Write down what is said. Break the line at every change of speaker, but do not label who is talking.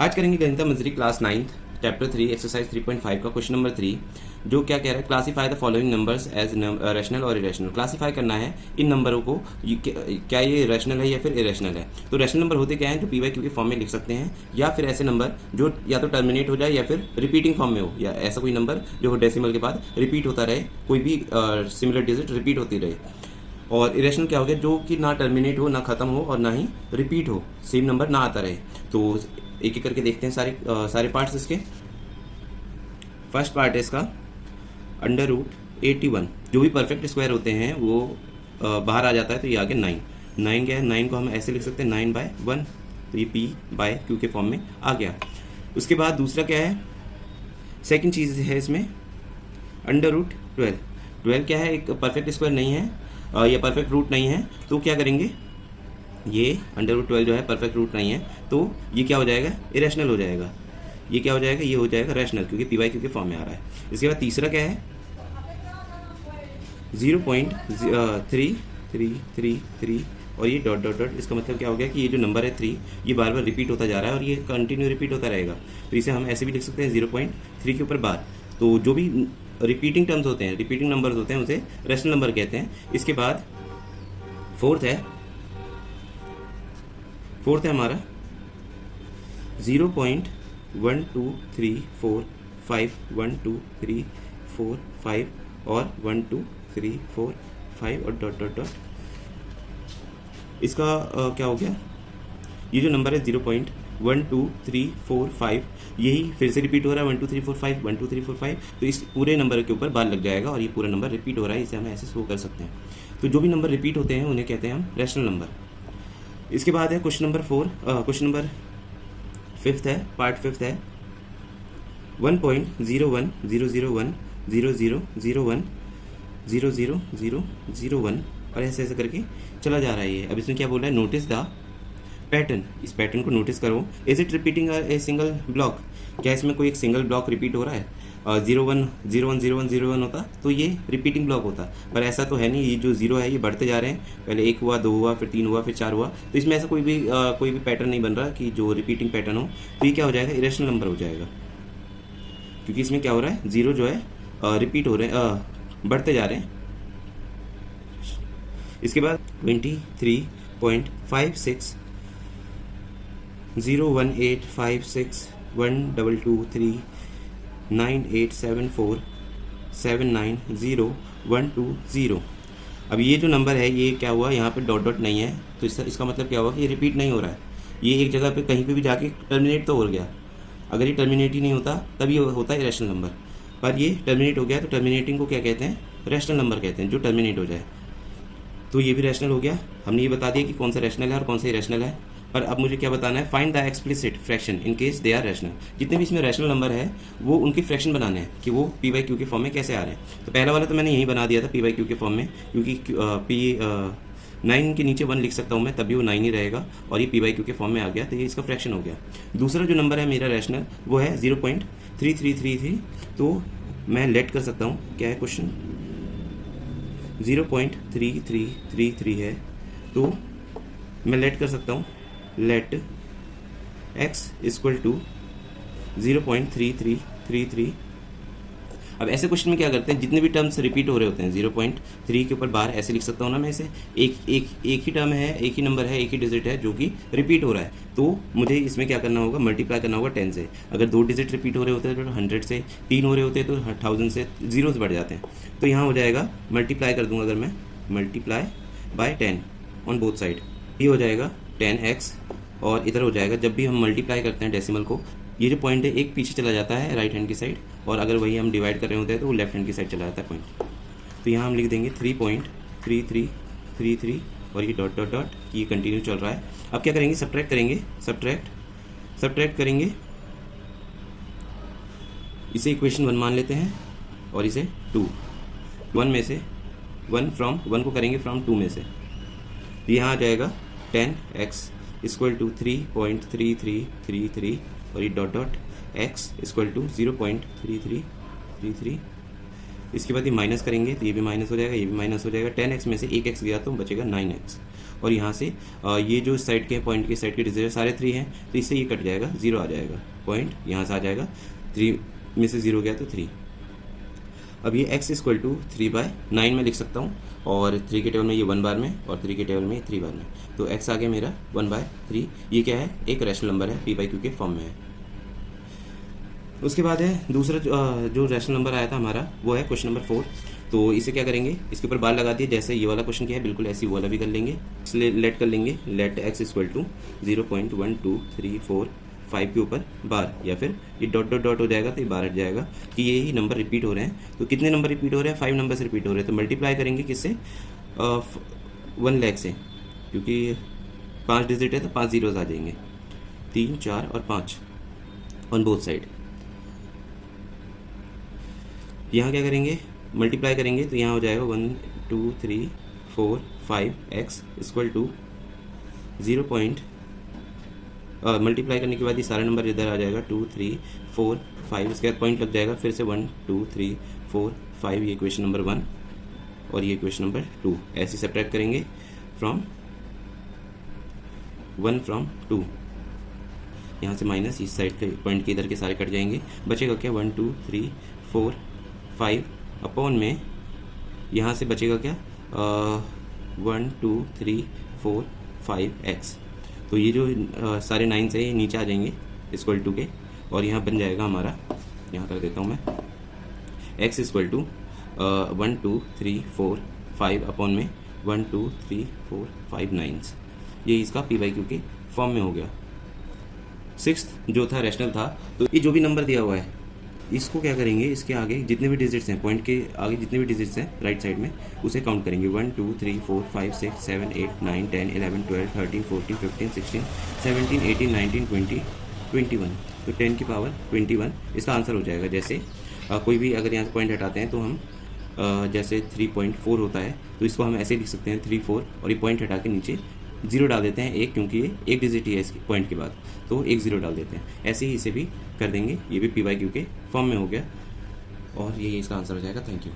आज करेंगे गणिता मंजरी class 9th chapter 3 exercise 3.5 का क्वेश्चन नंबर 3 जो क्या कह रहा है, classify the following numbers as rational और इरेशनल। क्लासीफाई करना है इन नंबरों को, क्या ये रैशनल है या फिर इरेशनल है। तो रैशनल नंबर होते क्या हैं, जो पी वाई क्यू के फॉर्म में लिख सकते हैं, या फिर ऐसे नंबर जो या तो टर्मिनेट हो जाए या फिर रिपीटिंग फॉर्म में हो, या ऐसा कोई नंबर जो डेसिमल के बाद रिपीट होता रहे, कोई भी सिमिलर डिजिट रिपीट होती रहे। और इरेशनल क्या हो गया, जो कि ना टर्मिनेट हो, ना खत्म हो और ना ही रिपीट हो, सेम नंबर ना आता रहे। तो एक एक करके देखते हैं सारे पार्ट्स इसके। फर्स्ट पार्ट है इसका अंडर रूट 81। जो भी परफेक्ट स्क्वायर होते हैं वो बाहर आ जाता है, तो ये आ गया 9। 9 क्या है, 9 को हम ऐसे लिख सकते हैं 9/1, तो ये p बाय q के फॉर्म में आ गया। उसके बाद दूसरा क्या है, सेकंड चीज़ है इसमें अंडर रूट 12। 12 क्या है, एक परफेक्ट स्क्वायर नहीं है या परफेक्ट रूट नहीं है, तो क्या करेंगे, ये अंडर रूट 12 जो है परफेक्ट रूट नहीं है, तो ये क्या हो जाएगा, इरेशनल हो जाएगा। ये क्या हो जाएगा, ये हो जाएगा रैशनल, क्योंकि पी वाई क्यू के फॉर्म में आ रहा है। इसके बाद तीसरा क्या है 0.3333 और ये डॉट डॉट डॉट। इसका मतलब क्या हो गया कि ये जो नंबर है 3 ये बार बार रिपीट होता जा रहा है और ये कंटिन्यू रिपीट होता रहेगा। तो इसे हम ऐसे भी लिख सकते हैं 0.3 के ऊपर बार। तो जो भी रिपीटिंग टर्म्स होते हैं, रिपीटिंग नंबर्स होते हैं, उसे रैशनल नंबर कहते हैं। इसके बाद फोर्थ है हमारा 0.1234512345 और 1234 5 और डॉट डॉट डॉट। इसका क्या हो गया, ये जो नंबर है 0.12345 यही फिर से रिपीट हो रहा है 12345 12345। तो इस पूरे नंबर के ऊपर बार लग जाएगा और ये पूरा नंबर रिपीट हो रहा है, इसे हम ऐसे शो कर सकते हैं। तो जो भी नंबर रिपीट होते हैं उन्हें कहते हैं हम रैशनल नंबर। इसके बाद है question number 4, question number 5th है, पार्ट 5th है 1.0100100001000001 और ऐसे ऐसे करके चला जा रहा है ये। अब इसमें क्या बोल रहा है, नोटिस द पैटर्न। इस पैटर्न को नोटिस करो। Is it repeating a single block, क्या इसमें कोई एक सिंगल ब्लॉक रिपीट हो रहा है। 01010101 होता तो ये रिपीटिंग ब्लॉक होता, पर ऐसा तो है नहीं। ये जो 0 है ये बढ़ते जा रहे हैं, पहले 1 हुआ, 2 हुआ, फिर 3 हुआ, फिर 4 हुआ। तो इसमें ऐसा कोई भी पैटर्न नहीं बन रहा कि जो रिपीटिंग पैटर्न हो। तो ये क्या हो जाएगा, इरेशनल नंबर हो जाएगा, क्योंकि इसमें क्या हो रहा है, 0 जो है रिपीट हो रहे हैं, बढ़ते जा रहे हैं। इसके बाद 23.56 018561223 9874790120। अब ये जो नंबर है ये क्या हुआ, यहाँ पे डॉट डॉट नहीं है, तो इसका मतलब क्या हुआ कि ये रिपीट नहीं हो रहा है। ये एक जगह पे कहीं पे भी जाके टर्मिनेट तो हो गया। अगर ये टर्मिनेट ही नहीं होता तब ये होता है रैशनल नंबर, पर ये टर्मिनेट हो गया। तो टर्मिनेटिंग को क्या कहते हैं, रैशनल नंबर कहते हैं, जो टर्मिनेट हो जाए। तो ये भी रैशनल हो गया। हमने ये बता दिया कि कौन सा रैशनल है और कौन सा इरेशनल है। पर अब मुझे क्या बताना है, find the explicit fraction in case they are rational. जितने भी इसमें रैशनल नंबर है वो उनके फ्रैक्शन बनाने हैं कि वो पी वाई क्यू के फॉर्म में कैसे आ रहे हैं। तो पहला वाला तो मैंने यही बना दिया था पी वाई क्यू के फॉर्म में, क्योंकि पी 9 के नीचे 1 लिख सकता हूँ मैं, तभी वो 9 ही रहेगा और ये पी वाई क्यू के फॉर्म में आ गया, तो ये इसका फ्रैक्शन हो गया। दूसरा जो नंबर है मेरा रैशनल वो है 0.3333। तो मैं लेट कर सकता हूँ, क्या है क्वेश्चन, 0.3333 है, तो मैं लेट कर सकता हूँ, लेट x इक्वल टू 0.3333। अब ऐसे क्वेश्चन में क्या करते हैं, जितने भी टर्म्स रिपीट हो रहे होते हैं 0.3 के ऊपर बार ऐसे लिख सकता हूँ ना मैं इसे। एक ही टर्म है, एक ही नंबर है, एक ही डिजिट है जो कि रिपीट हो रहा है, तो मुझे इसमें क्या करना होगा, मल्टीप्लाई करना होगा 10 से। अगर 2 डिजिट रिपीट हो रहे होते हैं तो 100 से, 3 हो रहे होते हैं तो 1000 से, जीरोस बढ़ जाते हैं। तो यहाँ हो जाएगा, मल्टीप्लाई कर दूंगा अगर मैं, multiply by 10 on both side, ये हो जाएगा 10x। और इधर हो जाएगा, जब भी हम मल्टीप्लाई करते हैं डेसिमल को, ये जो पॉइंट है एक पीछे चला जाता है राइट हैंड की साइड, और अगर वही हम डिवाइड कर रहे होते हैं तो वो लेफ्ट हैंड की साइड चला जाता है पॉइंट। तो यहाँ हम लिख देंगे 3.3333 और ये डॉट डॉट डॉट, ये कंटिन्यू चल रहा है। अब क्या करेंगे, सब्ट्रैक्ट करेंगे, सब्ट्रैक्ट करेंगे। इसे इक्वेशन 1 मान लेते हैं और इसे 2, 1 में से 1 फ्रॉम 1 को करेंगे फ्रॉम 2 में से, तो यहाँ आ जाएगा 10x इक्वल टू 3.3333 और ये dot dot x equal to 0.3333 इसके बाद ये माइनस करेंगे तो ये भी माइनस हो जाएगा, ये भी माइनस हो जाएगा। 10x में से एक x गया तो बचेगा 9x। और यहाँ से ये जो साइड के पॉइंट के साइड के डिजिट सारे 3 हैं तो इससे ये कट जाएगा, 0 आ जाएगा, पॉइंट यहाँ से आ जाएगा, 3 में से 0 गया तो 3। अब ये x इक्वल टू 3/9 में लिख सकता हूँ, और 3 के टेबल में ये 1 बार में और 3 के टेबल में 3 बार में, तो x आ गया मेरा 1/3। ये क्या है, एक रैशनल नंबर है, p/q के फॉर्म में है। उसके बाद है दूसरा जो रैशनल नंबर आया था हमारा वो है क्वेश्चन नंबर 4। तो इसे क्या करेंगे, इसके ऊपर बार लगा दिए, जैसे ये वाला क्वेश्चन किया है बिल्कुल ऐसे वो वाला भी कर लेंगे। इसलिए लेट कर लेंगे, लेट x इक्वल टू 0.1234 के ऊपर बार, या फिर ये डॉट डॉट डॉट हो जाएगा तो ये बार हट जाएगा कि ये ही नंबर रिपीट हो रहे हैं। तो कितने नंबर रिपीट हो रहे हैं, 5 नंबर से रिपीट हो रहे हैं। तो मल्टीप्लाई करेंगे किससे, 1 लाख से, क्योंकि 5 डिजिट है तो 5 जीरोज आ जाएंगे, 3, 4 और 5 ऑन बोथ साइड। यहाँ क्या करेंगे, मल्टीप्लाई करेंगे तो यहाँ हो जाएगा 1 2 3 4 5x इक्वल टू 0. मल्टीप्लाई करने के बाद ये सारा नंबर इधर आ जाएगा, 2 3 4 5, इसके बाद पॉइंट लग जाएगा, फिर से 1 2 3 4 5, ये इक्वेशन नंबर 1 और ये इक्वेशन नंबर 2। ऐसे सब्ट्रैक्ट करेंगे फ्रॉम 1 फ्रॉम 2, यहाँ से माइनस, इस साइड के पॉइंट के इधर के सारे कट जाएंगे, बचेगा क्या 1 2 3 4 5 अपॉन में यहाँ से बचेगा क्या 1 2 3 4 5x। तो ये जो सारे 9 से ये नीचे आ जाएंगे इक्वल टू के, और यहाँ बन जाएगा हमारा, यहाँ कर देता हूँ मैं, x इक्वल टू 1 2 3 4 5 अपॉन में 1 2 3 4 5 9। ये इसका p/q के फॉर्म में हो गया। 6th जो था रैशनल था, तो ये जो भी नंबर दिया हुआ है इसको क्या करेंगे, इसके आगे जितने भी डिजिट्स हैं, पॉइंट के आगे जितने भी डिजिट्स हैं राइट साइड में, उसे काउंट करेंगे। 1 2 3 4 5 6 7 8 9 10 11 12 13 14 15 16 17 18 19 20 21। तो 10 की पावर 21 इसका आंसर हो जाएगा। जैसे कोई भी अगर यहाँ से पॉइंट हटाते हैं तो हम जैसे 3.4 होता है तो इसको हम ऐसे लिख सकते हैं 3 4, और ये पॉइंट हटा के नीचे 0 डाल देते हैं, एक, क्योंकि ये एक डिजिट ही है इसके पॉइंट के बाद, तो एक 0 डाल देते हैं। ऐसे ही इसे भी कर देंगे, ये भी p/q के फॉर्म में हो गया, और यही इसका आंसर हो जाएगा। Thank you.